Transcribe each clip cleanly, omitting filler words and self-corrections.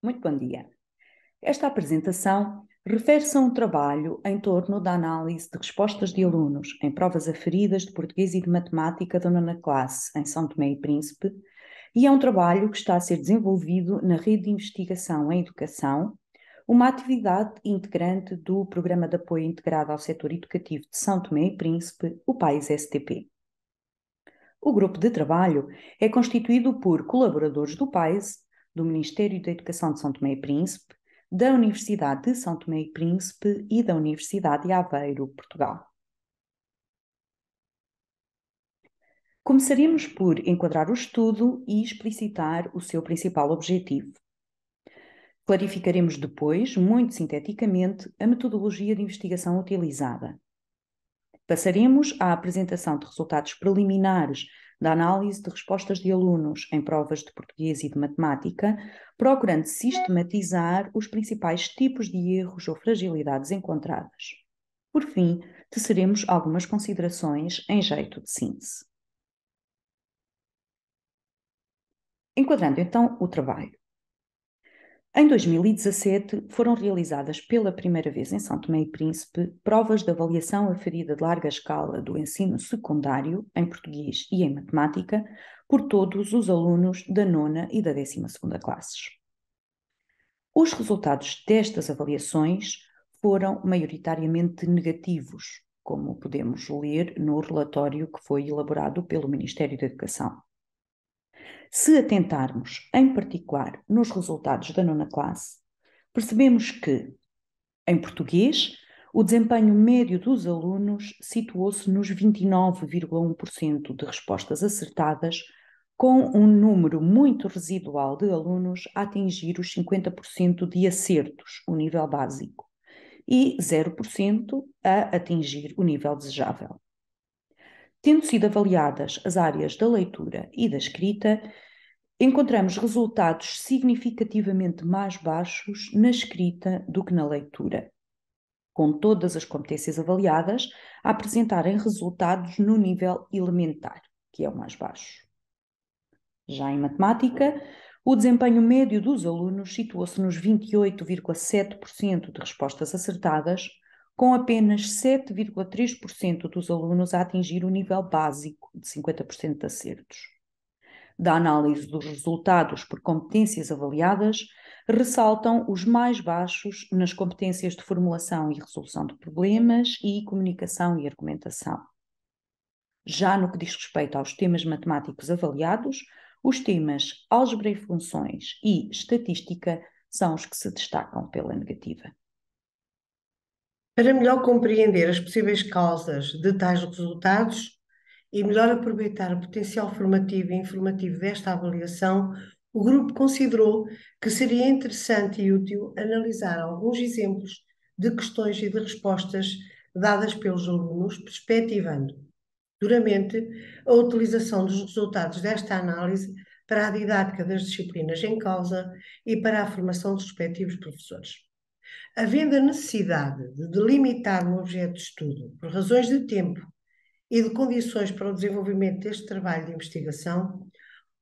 Muito bom dia. Esta apresentação refere-se a um trabalho em torno da análise de respostas de alunos em provas aferidas de português e de matemática da nona classe em São Tomé e Príncipe, e é um trabalho que está a ser desenvolvido na Rede de Investigação em Educação, uma atividade integrante do Programa de Apoio Integrado ao Setor Educativo de São Tomé e Príncipe, o PAIS-STP. O grupo de trabalho é constituído por colaboradores do PAIS, do Ministério da Educação de São Tomé e Príncipe, da Universidade de São Tomé e Príncipe e da Universidade de Aveiro, Portugal. Começaremos por enquadrar o estudo e explicitar o seu principal objetivo. Clarificaremos depois, muito sinteticamente, a metodologia de investigação utilizada. Passaremos à apresentação de resultados preliminares da análise de respostas de alunos em provas de português e de matemática, procurando sistematizar os principais tipos de erros ou fragilidades encontradas. Por fim, teceremos algumas considerações em jeito de síntese. Enquadrando então o trabalho. Em 2017, foram realizadas pela primeira vez em São Tomé e Príncipe provas de avaliação aferida de larga escala do ensino secundário, em português e em matemática, por todos os alunos da nona e da 12ª classes. Os resultados destas avaliações foram maioritariamente negativos, como podemos ler no relatório que foi elaborado pelo Ministério da Educação. Se atentarmos, em particular, nos resultados da nona classe, percebemos que, em português, o desempenho médio dos alunos situou-se nos 29,1% de respostas acertadas, com um número muito residual de alunos a atingir os 50% de acertos, o nível básico, e 0% a atingir o nível desejável. Tendo sido avaliadas as áreas da leitura e da escrita, encontramos resultados significativamente mais baixos na escrita do que na leitura, com todas as competências avaliadas a apresentarem resultados no nível elementar, que é o mais baixo. Já em matemática, o desempenho médio dos alunos situou-se nos 28,7% de respostas acertadas, com apenas 7,3% dos alunos a atingir o nível básico de 50% de acertos. Da análise dos resultados por competências avaliadas, ressaltam os mais baixos nas competências de formulação e resolução de problemas e comunicação e argumentação. Já no que diz respeito aos temas matemáticos avaliados, os temas álgebra e funções e estatística são os que se destacam pela negativa. Para melhor compreender as possíveis causas de tais resultados e melhor aproveitar o potencial formativo e informativo desta avaliação, o grupo considerou que seria interessante e útil analisar alguns exemplos de questões e de respostas dadas pelos alunos, perspectivando duramente a utilização dos resultados desta análise para a didática das disciplinas em causa e para a formação dos respectivos professores. Havendo a necessidade de delimitar o objeto de estudo por razões de tempo e de condições para o desenvolvimento deste trabalho de investigação,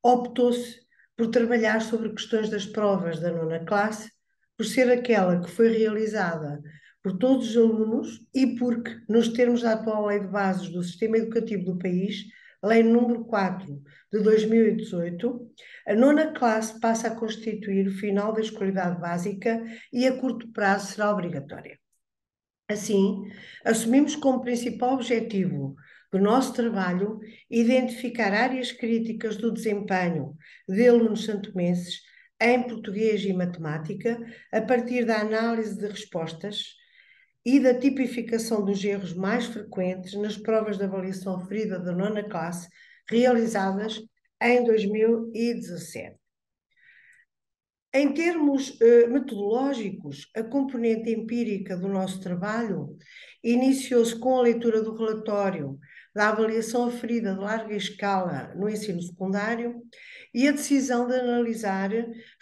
optou-se por trabalhar sobre questões das provas da nona classe, por ser aquela que foi realizada por todos os alunos e porque, nos termos da atual Lei de Bases do Sistema Educativo do país, Lei número 4 de 2018, a nona classe passa a constituir o final da escolaridade básica e a curto prazo será obrigatória. Assim, assumimos como principal objetivo do nosso trabalho identificar áreas críticas do desempenho de alunos santomenses em português e matemática, a partir da análise de respostas e da tipificação dos erros mais frequentes nas provas de avaliação referida da nona classe, realizadas em 2017. Em termos metodológicos, a componente empírica do nosso trabalho iniciou-se com a leitura do relatório da avaliação aferida de larga escala no ensino secundário e a decisão de analisar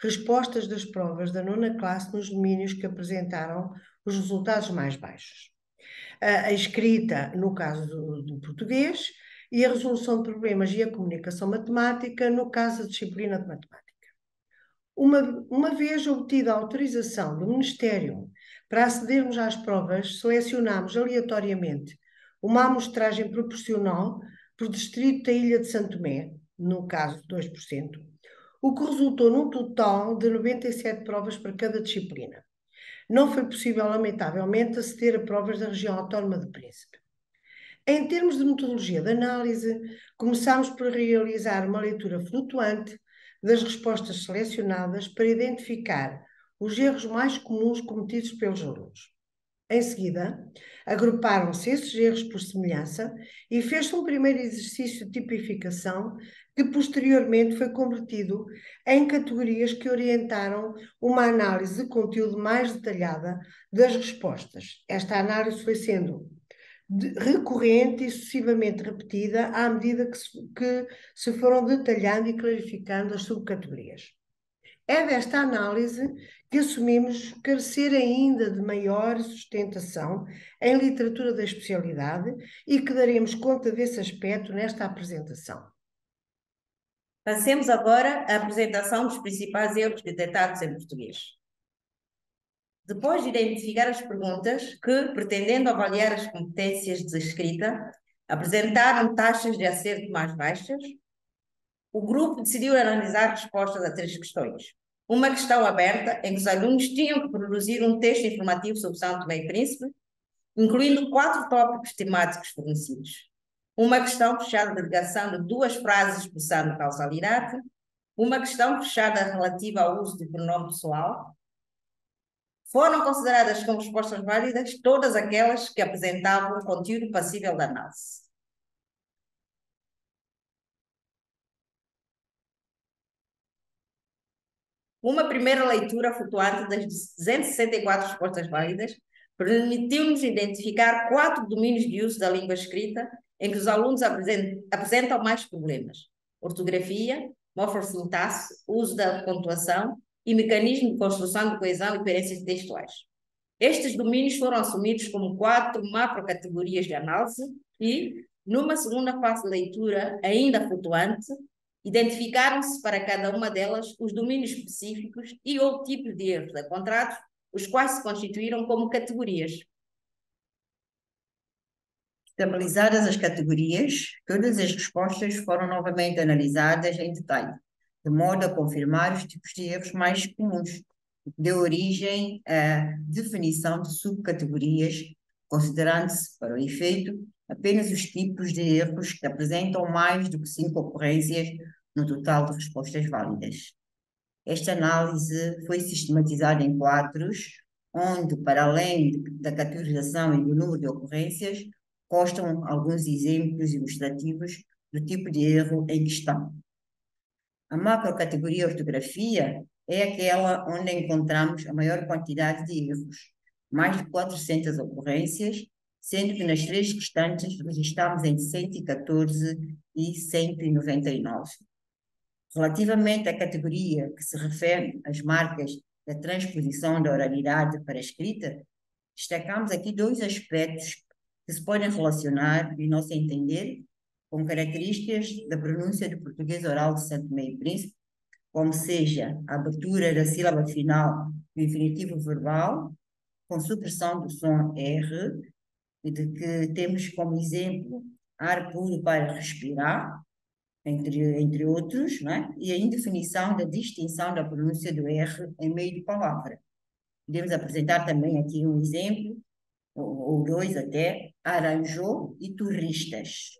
respostas das provas da nona classe nos domínios que apresentaram os resultados mais baixos. A escrita, no caso do português, e a resolução de problemas e a comunicação matemática, no caso da disciplina de matemática. Uma vez obtida a autorização do Ministério para acedermos às provas, selecionámos aleatoriamente uma amostragem proporcional por distrito da Ilha de Santo Tomé, no caso 2%, o que resultou num total de 97 provas para cada disciplina. Não foi possível, lamentavelmente, aceder a provas da região autónoma de Príncipe. Em termos de metodologia de análise, começámos por realizar uma leitura flutuante das respostas selecionadas para identificar os erros mais comuns cometidos pelos alunos. Em seguida, agruparam-se esses erros por semelhança e fez-se um primeiro exercício de tipificação que posteriormente foi convertido em categorias que orientaram uma análise de conteúdo mais detalhada das respostas. Esta análise foi sendo recorrente e sucessivamente repetida à medida que se foram detalhando e clarificando as subcategorias. É desta análise que assumimos carecer ainda de maior sustentação em literatura da especialidade e que daremos conta desse aspecto nesta apresentação. Passemos agora à apresentação dos principais erros detectados em português. Depois de identificar as perguntas que, pretendendo avaliar as competências de escrita, apresentaram taxas de acerto mais baixas, o grupo decidiu analisar respostas a 3 questões. Uma questão aberta, em que os alunos tinham que produzir um texto informativo sobre São Tomé e Príncipe, incluindo 4 tópicos temáticos fornecidos. Uma questão fechada de ligação de 2 frases expressando causalidade, uma questão fechada relativa ao uso do pronome pessoal. Foram consideradas como respostas válidas todas aquelas que apresentavam conteúdo passível de análise. Uma primeira leitura flutuante das 264 respostas válidas permitiu-nos identificar 4 domínios de uso da língua escrita em que os alunos apresentam mais problemas: ortografia, morfossintaxe, uso da pontuação e mecanismo de construção de coesão e coerências textuais. Estes domínios foram assumidos como 4 macrocategorias de análise e, numa segunda fase de leitura ainda flutuante, identificaram-se para cada uma delas os domínios específicos e ou tipos de erros encontrados, os quais se constituíram como categorias. Estabilizadas as categorias, todas as respostas foram novamente analisadas em detalhe, de modo a confirmar os tipos de erros mais comuns, o que deu origem à definição de subcategorias, considerando-se, para o efeito, apenas os tipos de erros que apresentam mais do que 5 ocorrências no total de respostas válidas. Esta análise foi sistematizada em quadros, onde, para além da categorização e do número de ocorrências, constam alguns exemplos ilustrativos do tipo de erro em questão. A macrocategoria ortografia é aquela onde encontramos a maior quantidade de erros, mais de 400 ocorrências, sendo que nas 3 restantes registramos entre 114 e 199. Relativamente à categoria que se refere às marcas da transposição da oralidade para a escrita, destacamos aqui 2 aspectos que se podem relacionar, em nosso entender, com características da pronúncia do português oral de Santo Tomé e Príncipe, como seja a abertura da sílaba final do infinitivo verbal, com supressão do som R, e de que temos como exemplo ar puro para respirar, entre outros, não é? E a indefinição da distinção da pronúncia do R em meio de palavra. Podemos apresentar também aqui um exemplo, ou 2 até, arranjou e turistas.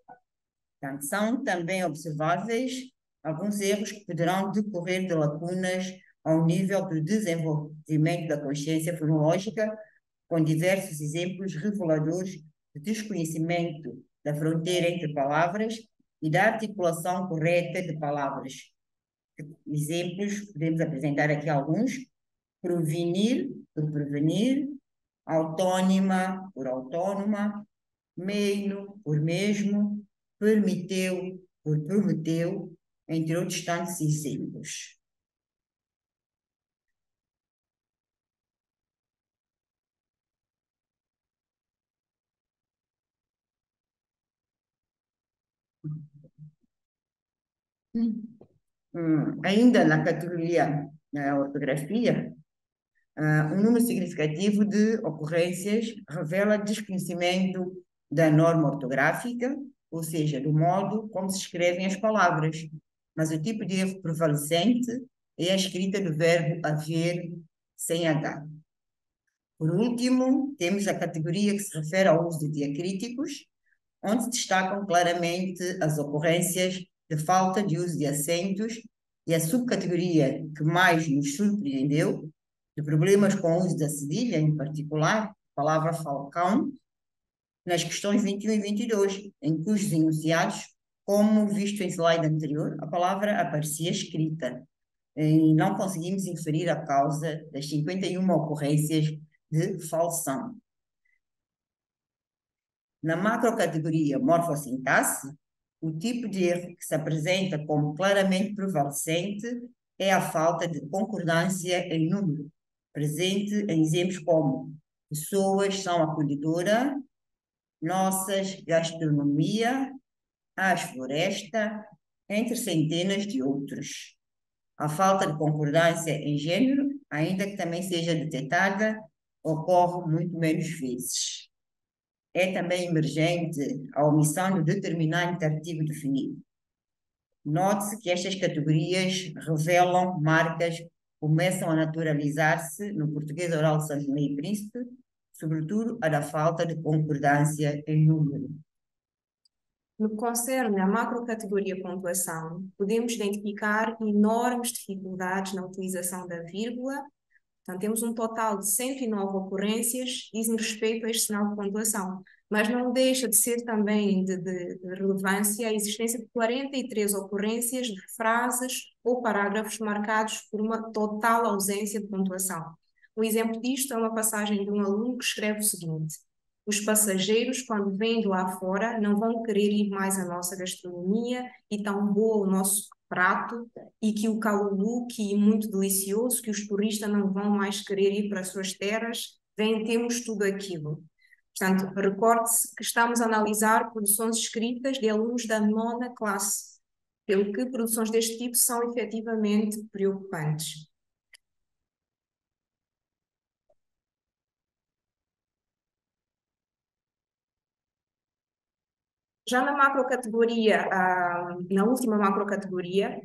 Portanto, são também observáveis alguns erros que poderão decorrer de lacunas ao nível do desenvolvimento da consciência fonológica, com diversos exemplos reveladores de desconhecimento da fronteira entre palavras e da articulação correta de palavras. Exemplos, podemos apresentar aqui alguns: provinir, por prevenir, autónima, por autónoma, meio, por mesmo, permiteu, por prometeu, entre outros tantos exemplos. Ainda na categoria na ortografia, um número significativo de ocorrências revela desconhecimento da norma ortográfica, ou seja, do modo como se escrevem as palavras. Mas o tipo de erro prevalecente é a escrita do verbo haver sem H. Por último, temos a categoria que se refere ao uso de diacríticos, onde se destacam claramente as ocorrências de falta de uso de acentos, e a subcategoria que mais nos surpreendeu, de problemas com o uso da cedilha, em particular, a palavra falcão, nas questões 21 e 22, em cujos enunciados, como visto em slide anterior, a palavra aparecia escrita, e não conseguimos inferir a causa das 51 ocorrências de falsão. Na macrocategoria morfossintaxe, o tipo de erro que se apresenta como claramente prevalecente é a falta de concordância em número, presente em exemplos como pessoas são acolhedora, nossas gastronomia, as floresta, entre centenas de outros. A falta de concordância em gênero, ainda que também seja detectada, ocorre muito menos vezes. É também emergente a omissão do determinante artigo definido. Note-se que estas categorias revelam marcas que começam a naturalizar-se no português oral de São Tomé e Príncipe, sobretudo a da falta de concordância em número. No que concerne à macrocategoria pontuação, podemos identificar enormes dificuldades na utilização da vírgula. Portanto, temos um total de 109 ocorrências dizem respeito a este sinal de pontuação, mas não deixa de ser também de relevância a existência de 43 ocorrências de frases ou parágrafos marcados por uma total ausência de pontuação. Um exemplo disto é uma passagem de um aluno que escreve o seguinte: os passageiros, quando vêm de lá fora, não vão querer ir mais à nossa gastronomia e tão boa o nosso prato e que o calulu, que é muito delicioso, que os turistas não vão mais querer ir para as suas terras, vem, temos tudo aquilo. Portanto, recorde-se que estamos a analisar produções escritas de alunos da 9ª classe, pelo que produções deste tipo são efetivamente preocupantes. Já na macrocategoria, na última macrocategoria,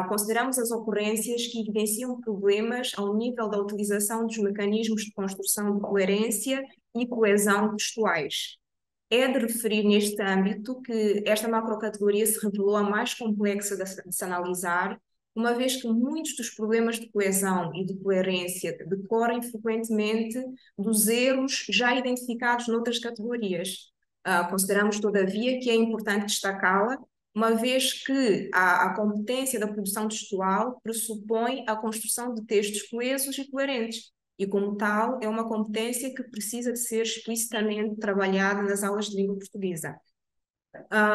consideramos as ocorrências que evidenciam problemas ao nível da utilização dos mecanismos de construção de coerência e coesão textuais. É de referir neste âmbito que esta macrocategoria se revelou a mais complexa de se analisar, uma vez que muitos dos problemas de coesão e de coerência decorrem frequentemente dos erros já identificados noutras categorias. Consideramos, todavia, que é importante destacá-la, uma vez que a competência da produção textual pressupõe a construção de textos coesos e coerentes, e como tal é uma competência que precisa de ser explicitamente trabalhada nas aulas de língua portuguesa.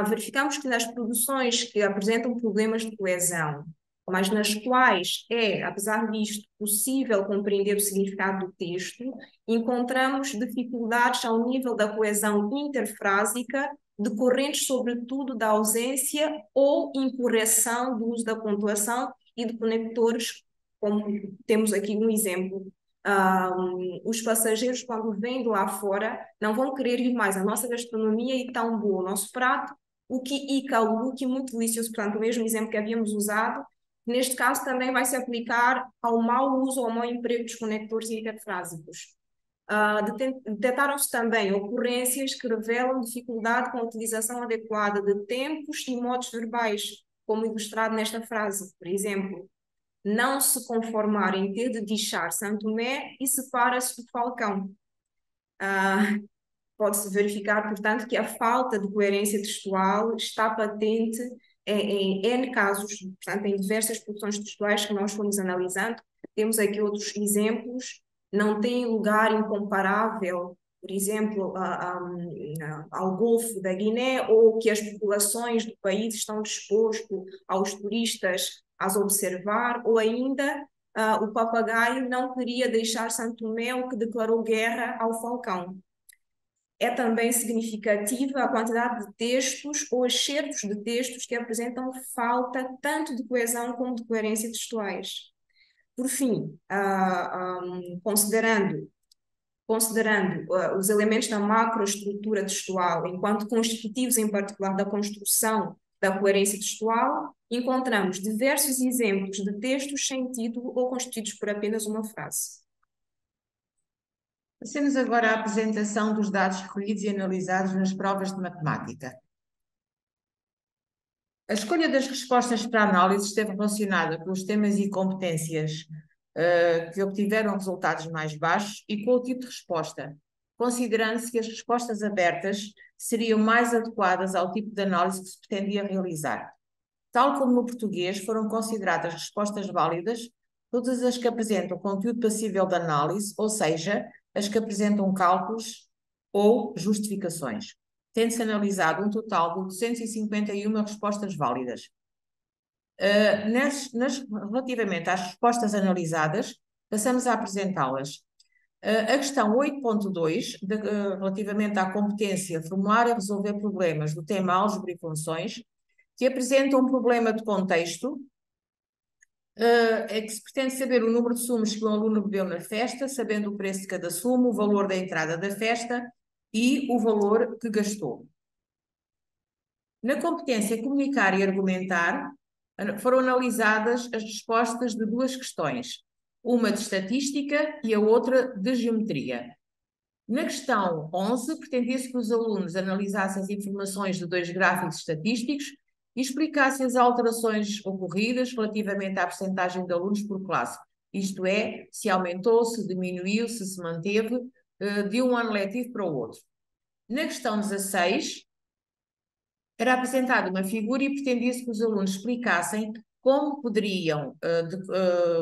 Verificamos que nas produções que apresentam problemas de coesão, mas nas quais é, apesar disto, possível compreender o significado do texto, encontramos dificuldades ao nível da coesão interfrásica, decorrentes sobretudo da ausência ou incorreção do uso da pontuação e de conectores, como temos aqui um exemplo. Os passageiros, quando vêm de lá fora, não vão querer ir mais à nossa gastronomia e tão bom o nosso prato, o que calulu, que é muito delicioso. Portanto, o mesmo exemplo que havíamos usado, neste caso também vai se aplicar ao mau uso ou ao mau emprego dos conectores interfrásicos. Detectaram-se também ocorrências que revelam dificuldade com a utilização adequada de tempos e modos verbais, como ilustrado nesta frase. Por exemplo, não se conformar em ter de deixar Santo Tomé e separa-se do Falcão. Pode-se verificar, portanto, que a falta de coerência textual está patente em N casos, portanto, em diversas produções textuais que nós fomos analisando. Temos aqui outros exemplos. Não tem lugar incomparável, por exemplo, ao Golfo da Guiné, ou que as populações do país estão dispostas aos turistas a observar, ou ainda o papagaio não queria deixar Santo Tomé, o que declarou guerra ao Falcão. É também significativa a quantidade de textos ou excertos de textos que apresentam falta tanto de coesão como de coerência textuais. Por fim, considerando os elementos da macroestrutura textual enquanto constitutivos, em particular, da construção da coerência textual, encontramos diversos exemplos de textos sem título ou constituídos por apenas uma frase. Passemos agora à apresentação dos dados recolhidos e analisados nas provas de matemática. A escolha das respostas para a análise esteve relacionada com os temas e competências que obtiveram resultados mais baixos e com o tipo de resposta, considerando-se que as respostas abertas seriam mais adequadas ao tipo de análise que se pretendia realizar. Tal como no português, foram consideradas respostas válidas todas as que apresentam conteúdo passível de análise, ou seja, as que apresentam cálculos ou justificações, tendo-se analisado um total de 251 respostas válidas. Relativamente às respostas analisadas, passamos a apresentá-las. A questão 8.2, relativamente à competência formular e resolver problemas do tema álgebra e funções, que apresenta um problema de contexto, é que se pretende saber o número de sumos que um aluno bebeu na festa, sabendo o preço de cada sumo, o valor da entrada da festa e o valor que gastou. Na competência comunicar e argumentar, foram analisadas as respostas de duas questões, uma de estatística e a outra de geometria. Na questão 11, pretendia-se que os alunos analisassem as informações de dois gráficos estatísticos e explicassem as alterações ocorridas relativamente à percentagem de alunos por classe, isto é, se aumentou, se diminuiu, se manteve de um ano letivo para o outro. Na questão 16, era apresentada uma figura e pretendia-se que os alunos explicassem como poderiam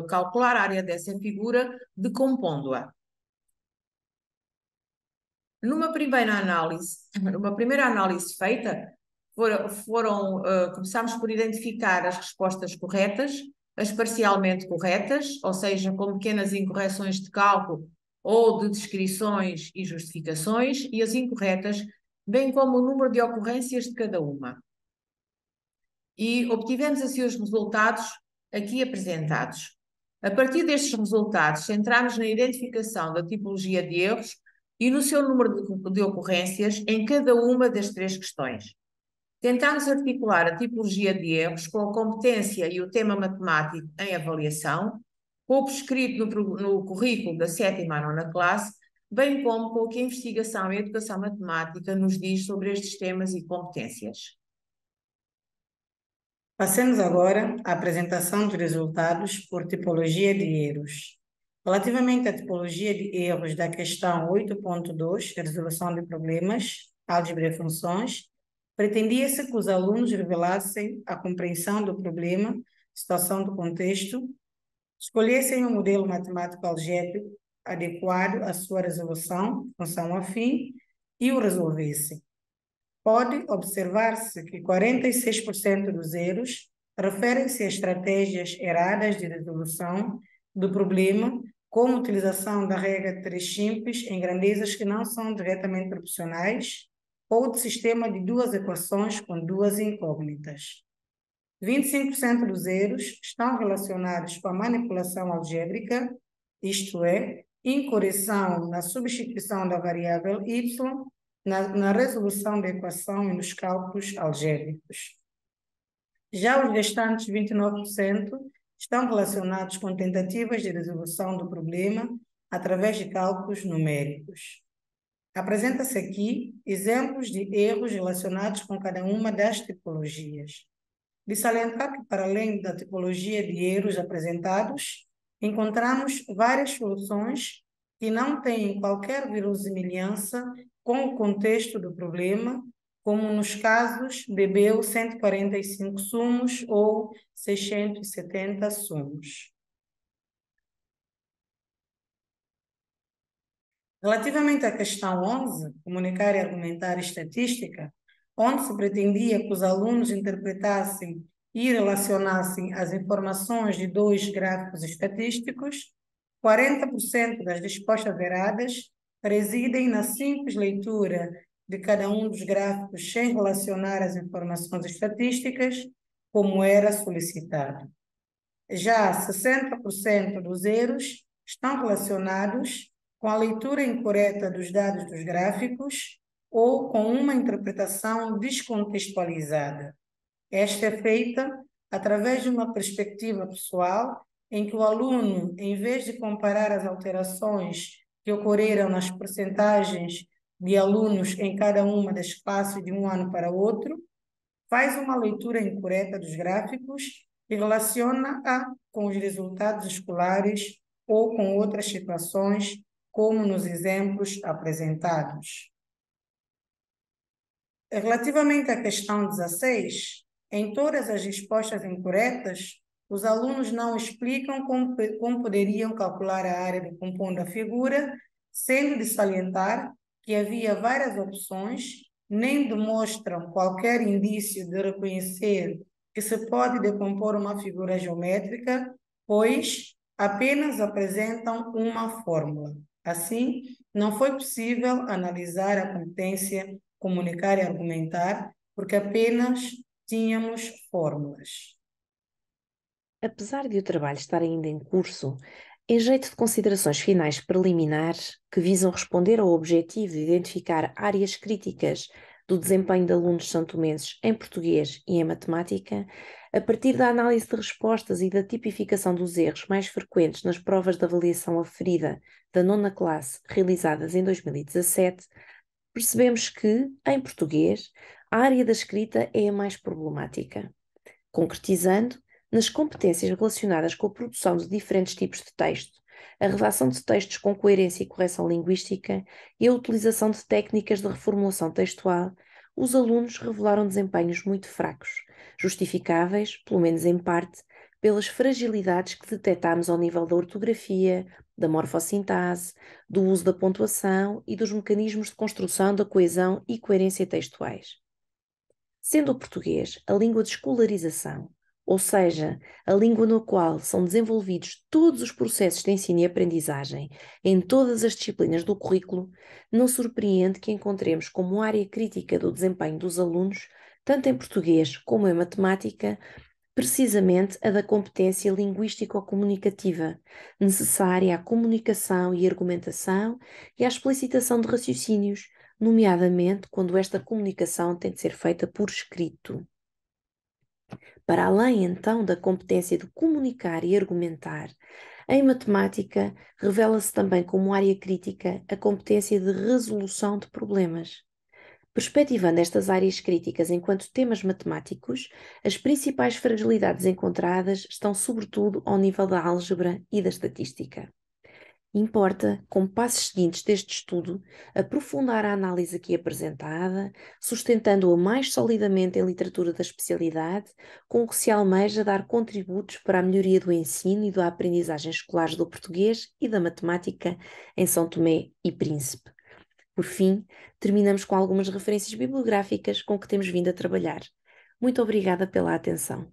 calcular a área dessa figura decompondo-a. Numa primeira análise feita, começámos por identificar as respostas corretas, as parcialmente corretas, ou seja, com pequenas incorreções de cálculo ou de descrições e justificações, e as incorretas, bem como o número de ocorrências de cada uma. E obtivemos assim os resultados aqui apresentados. A partir destes resultados, centramos na identificação da tipologia de erros e no seu número de ocorrências em cada uma das três questões. Tentámos articular a tipologia de erros com a competência e o tema matemático em avaliação, com o prescrito no currículo da 7ª à 9ª classe, bem como com o que a investigação e a educação matemática nos diz sobre estes temas e competências. Passemos agora à apresentação dos resultados por tipologia de erros. Relativamente à tipologia de erros da questão 8.2, resolução de problemas, álgebra e funções, pretendia-se que os alunos revelassem a compreensão do problema, situação do contexto, escolhessem um modelo matemático algébrico adequado à sua resolução, função afim, e o resolvessem. Pode observar-se que 46% dos erros referem-se a estratégias erradas de resolução do problema, como utilização da regra 3 simples em grandezas que não são diretamente proporcionais, ou de sistema de duas equações com duas incógnitas. 25% dos erros estão relacionados com a manipulação algébrica, isto é, incorreção na substituição da variável y na resolução da equação e nos cálculos algébricos. Já os restantes 29% estão relacionados com tentativas de resolução do problema através de cálculos numéricos. Apresenta-se aqui exemplos de erros relacionados com cada uma das tipologias. De salientar que, para além da tipologia de erros apresentados, encontramos várias soluções que não têm qualquer verossimilhança com o contexto do problema, como nos casos bebeu 145 sumos ou 670 sumos. Relativamente à questão 11, comunicar e argumentar estatística, onde se pretendia que os alunos interpretassem e relacionassem as informações de dois gráficos estatísticos, 40% das respostas erradas residem na simples leitura de cada um dos gráficos sem relacionar as informações estatísticas, como era solicitado. Já 60% dos erros estão relacionados com a leitura incorreta dos dados dos gráficos ou com uma interpretação descontextualizada. Esta é feita através de uma perspectiva pessoal, em que o aluno, em vez de comparar as alterações que ocorreram nas percentagens de alunos em cada uma das classes de um ano para outro, faz uma leitura incorreta dos gráficos e relaciona-a com os resultados escolares ou com outras situações, como nos exemplos apresentados. Relativamente à questão 16, em todas as respostas incorretas, os alunos não explicam como poderiam calcular a área do compondo da figura, sendo de salientar que havia várias opções, nem demonstram qualquer indício de reconhecer que se pode decompor uma figura geométrica, pois apenas apresentam uma fórmula. Assim, não foi possível analisar a competência comunicar e argumentar, porque apenas tínhamos fórmulas. Apesar de o trabalho estar ainda em curso, em jeito de considerações finais preliminares que visam responder ao objetivo de identificar áreas críticas do desempenho de alunos santomenses em português e em matemática, a partir da análise de respostas e da tipificação dos erros mais frequentes nas provas de avaliação aferida da 9ª classe realizadas em 2017, percebemos que, em português, a área da escrita é a mais problemática. Concretizando, nas competências relacionadas com a produção de diferentes tipos de texto, a redação de textos com coerência e correção linguística e a utilização de técnicas de reformulação textual, os alunos revelaram desempenhos muito fracos, justificáveis, pelo menos em parte, pelas fragilidades que detectámos ao nível da ortografia, da morfossintase, do uso da pontuação e dos mecanismos de construção da coesão e coerência textuais. Sendo o português a língua de escolarização, ou seja, a língua na qual são desenvolvidos todos os processos de ensino e aprendizagem em todas as disciplinas do currículo, não surpreende que encontremos como área crítica do desempenho dos alunos, tanto em português como em matemática, precisamente a da competência linguístico-comunicativa, necessária à comunicação e argumentação e à explicitação de raciocínios, nomeadamente quando esta comunicação tem de ser feita por escrito. Para além, então, da competência de comunicar e argumentar, em matemática revela-se também como área crítica a competência de resolução de problemas. Perspectivando estas áreas críticas enquanto temas matemáticos, as principais fragilidades encontradas estão sobretudo ao nível da álgebra e da estatística. Importa, como passos seguintes deste estudo, aprofundar a análise aqui apresentada, sustentando-a mais solidamente em literatura da especialidade, com o que se almeja dar contributos para a melhoria do ensino e da aprendizagem escolares do português e da matemática em São Tomé e Príncipe. Por fim, terminamos com algumas referências bibliográficas com que temos vindo a trabalhar. Muito obrigada pela atenção.